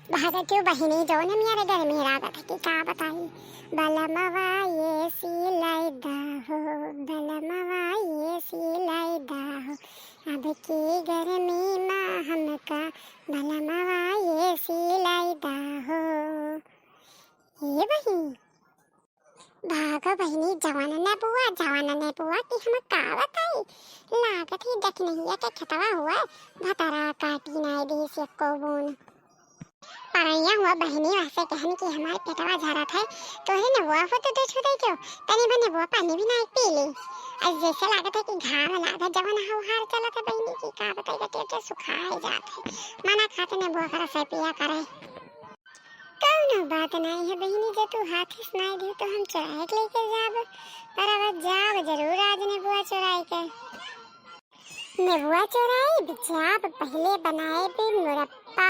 भागत बहिनी जौन मेरे घर में रागत है कि का बताई। बलमवा ये सिलाई दाहो, बलमवा ये सिलाई दाहो, अब की गर्मी माँ हमका बलमवा ये सिलाई दाहो। ये बहिनी भागो बहिनी जवान ने बुआ कि हम का बताई। लागत ही देख नहीं है कि खतवा हुआ भतरा काटी नहीं दी से को बून परैया हुआ बहिनी वैसे कहन कि हमारे पेटवा झरा था तो है ना वो तो दो छोड़े क्यों तनी बने वो पानी भी ना पी ली। आज जैसे लागत है कि घाव लागत जवन हार चला था बहिनी की का बताएगा टेटे सुखाए जाते मना खाते ने वो करा से पिया करे। कौन बात नहीं है बहिनी जो तू हाथ ही सुनाई दी तो हम चुराए के लेके जाब पर अब जाब जरूर आज ने बुआ चुराए के नेबुआ चुराई जाब पहले बनाए भी मुरप्पा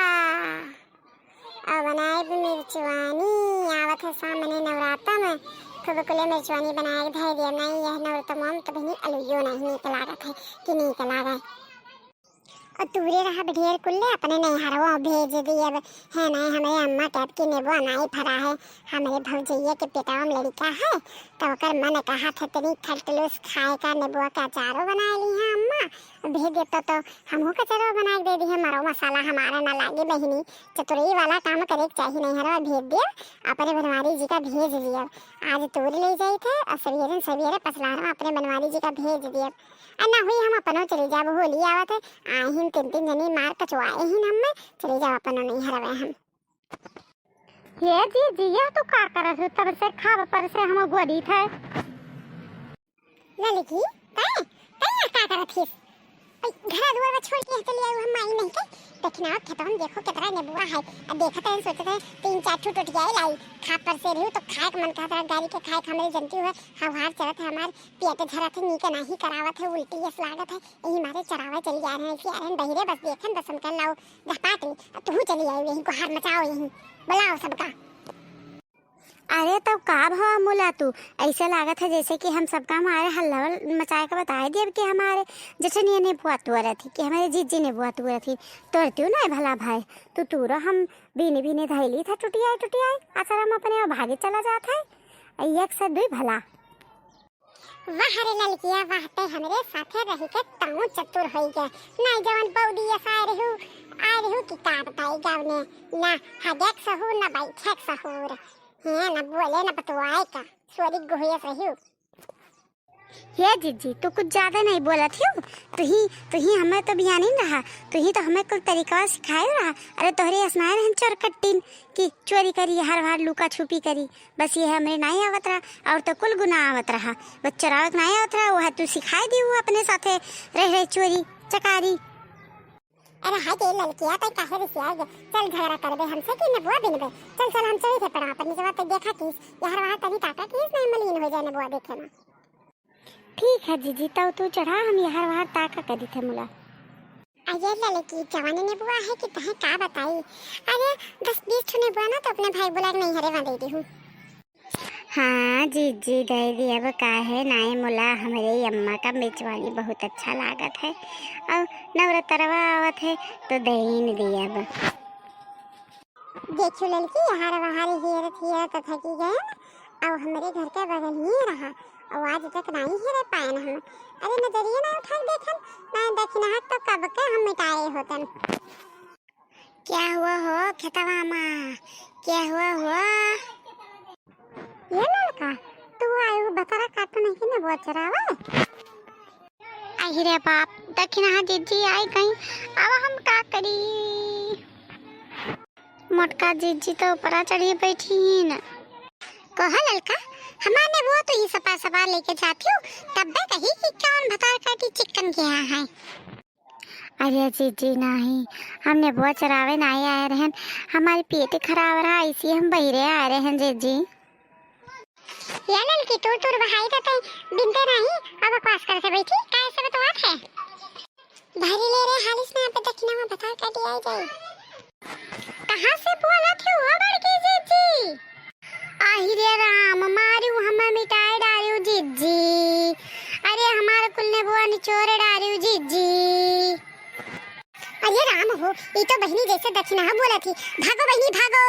और बनाए भी मिर्चवानी आवत है सामने नवरात्र में खूब कुले मिर्चवानी बनाए धै दिया नहीं यह नवरात्र में तो बहनी अलुयो नहीं निकलागत है कि निकलागा और तूरे रहा ढेर कुल्ले अपने नहीं हरवा भेज दिए है नहीं हमारे अम्मा टाइप की नेबुआ नहीं फरा है हमारे भौजैया के पेटावा में लड़का है तो कर मन कहा था तनी खटलूस खाए का नेबुआ का अचारो बना ली है अम्मा भेज देता तो हमहू का अचारो बना दे दी है मरो मसाला हमारा ना लागे बहिनी चतुरई वाला काम करे चाहिए नहीं हरवा भेज दिया अपने बनवारी जी का भेज दिया आज तूर ले जाई थे और सवेरे सवेरे पसलारा अपने बनवारी जी का भेज दिया ना हुई हम अपनों चले जाब होली आवत है आई तीन तीन जनी मार कचवाए ही हम में चले जाओ अपनों नहीं हरवे हम ये जी यह तो का करत हो तब से खाब पर से हम गोदी थे ललकी तय तय का करत थी घर दुआर में छोड़ के चली आई हम आई नहीं के देखना खेतों में देखो कितना नेबुआ है अब देखते हैं सोचते हैं तीन चार ठूट उठ गए लाई खा पर से रही तो खाए का मन करता है गाड़ी के खाए हमारे जनती हुए हवार चलत है हमारे पेट झरा थे नीचे नहीं करावत है उल्टी यस लागत है यही मारे चरावा चली जा रहे हैं इसी आरन बहिरे बस देखन बस हम कर लाओ दपाटी अब तू चली आई यही को हार मचाओ यही बुलाओ सबका। अरे तब का भाव मोला तू ऐसा लागत है जैसे कि हम सबका हमारे हल्ला मचाए का बताए दिए कि हमारे जठनिया ने बुआ तुअर थी कि हमारे जीजी ने बुआ तुअर थी तोड़ती ना भला भाई तो तूरा हम बीने बीने धैली था टुटिया आसर हम अपने भागे चला जाता है एक से दुई भला वाह रे ललकिया वाह ते हमरे साथे रही के ताऊ चतुर होई गए ना जवन पौडी ऐसा रहू कि का बताई गावने ना हदेक सहू ना बैठक सहूर है ना बोले ना बतवाए का सॉरी गोहिया सही ये जीजी तो कुछ ज्यादा नहीं बोला थी तू ही हमें तो बिया नहीं रहा तू ही तो हमें कुल तरीका सिखाए रहा। अरे तोहरे असनाए रहन चोरकट्टीन की चोरी करी हर लुका छुपी करी बस ये हमें नहीं आवत रहा और तो कुल गुना आवत रहा बस चोरावत नहीं आवत रहा वह तू सिखाई दी हुआ अपने साथे रह चोरी चकारी। अरे हाय ते ललकिया तो काहे रिसिया चल झगड़ा कर दे हमसे कि नेबुआ बिनबे चल हम चले थे पड़ा अपनी जगह तो देखा कि यार वहां तनी ताका कि नहीं मलिन हो जाए नेबुआ देखे ना। ठीक है जीजी तो तू चढ़ा हम यार वहां ताका करी थे मुला अरे ललकी जवानी नेबुआ है कि तहे का बताई। अरे 10-20 ठने नेबुआ ना तो अपने भाई बुला नहीं हरे वहां दे दी हूं। हाँ जीजी दे दी अब काहे नाई मुला हमारे अम्मा का मिर्चवानी बहुत अच्छा लागत है और नवरात्रवा आवत है तो दहीन दी अब देखो लड़की यहाँ वहारी हेर तो थकी गए और हमारे घर के बगल ही रहा और आज तक नहीं हेरे पाए हम। अरे नजरिए ना उठा देखन ना देखना तो कब के हम मिटाए होतन। क्या हुआ हो खेतवा माँ क्या हुआ ये लड़का तू आयु बकरा काटो नहीं कि नेबुआ चरावा आई रे बाप दक्षिणा जीजी आई कहीं अब हम का करी। मोटका जीजी तो ऊपर चढ़ी बैठी ही न कहा लड़का हमारे वो तो ही सपा लेके जाती हूँ तब भी कही कि कौन भतार काटी चिकन किया है। अरे जीजी नहीं हमने वो चरावे नहीं आए रहन हमारी पेट खराब रहा इसी हम बहिरे आ रहे हैं जीजी। ये लड़की तू बहाई देते बिनते नहीं अब बकवास करके बैठी कैसे बतवात है भरी ले रहे हालिस में पे दक्षिणा में बता कर दिया जाए। कहां से बोला थी वो बड़की जीजी आही रे राम मारू हम मिटाई डालियो जीजी। अरे हमारे कुल ने बुआ निचोरे डालियो जीजी। अरे राम हो ये तो बहनी जैसे दक्षिणा बोला थी। भागो बहनी भागो,